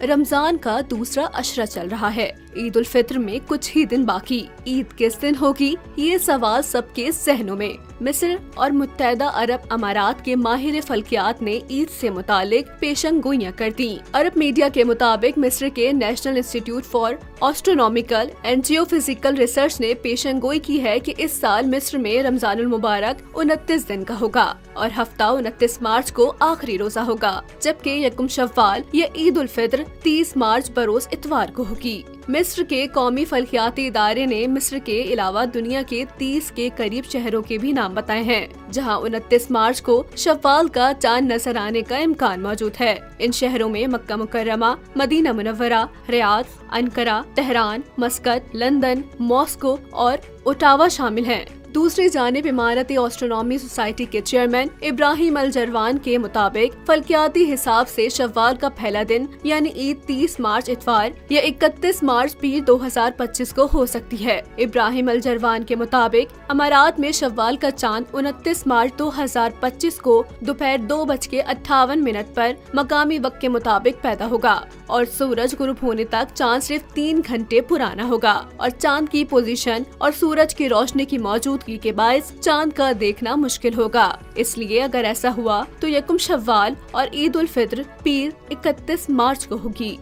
रमजान का दूसरा अशरा चल रहा है। ईद उल फित्र में कुछ ही दिन बाकी। ईद किस दिन होगी, ये सवाल सबके जहनों में। मिस्र और मुत्तहदा अरब अमारात के माहिर फल्कियात ने ईद से मुतालिक पेशन गोइयां कर दी। अरब मीडिया के मुताबिक मिस्र के national institute for astronomical and geophysical research ने पेशन गोई की है कि इस साल मिस्र में रमजानुल मुबारक 29 दिन का होगा और हफ्ता 29 मार्च को आखिरी रोजा होगा, जबकि यकुम शव्वाल या ईद उल फित्र 30 मार्च बरोज इतवार को होगी। मिस्र के कौमी फल्कियाती इदारे ने मिस्र के अलावा दुनिया के 30 के करीब शहरों के भी नाम बताए हैं, जहां 29 मार्च को शव्वाल का चांद नजर आने का इम्कान मौजूद है। इन शहरों में Makkah Mukarramah, Madinah Munawwarah, Riyadh, Ankara, Tehran, Muscat, London, Moscow और ओटावा शामिल हैं। दूसरी जानिब इमारती एस्ट्रोनॉमी सोसाइटी के चेयरमैन इब्राहिम अल जरवान के मुताबिक फल्कियाती हिसाब से शव्वाल का पहला दिन यानी ईद 30 मार्च इतवार या 31 मार्च पीर 2025 को हो सकती है। इब्राहिम अल जरवान के मुताबिक अमारात में शव्वाल का चांद 29 मार्च 2025 को दोपहर 2:58 पर मकामी वक्त के मुताबिक पैदा होगा और सूरज गुरूब होने तक चांद सिर्फ 3 घंटे पुराना होगा और चांद की पोजीशन और सूरज की रोशनी की मौजूदगी के बायस चांद का देखना मुश्किल होगा। इसलिए अगर ऐसा हुआ तो यकुम शव्वाल और ईद उल फित्र पीर 31 मार्च को होगी।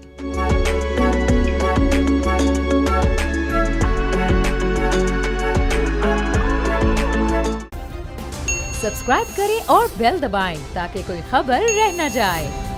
सब्सक्राइब करें और बेल दबाएं ताकि कोई खबर रह न जाए।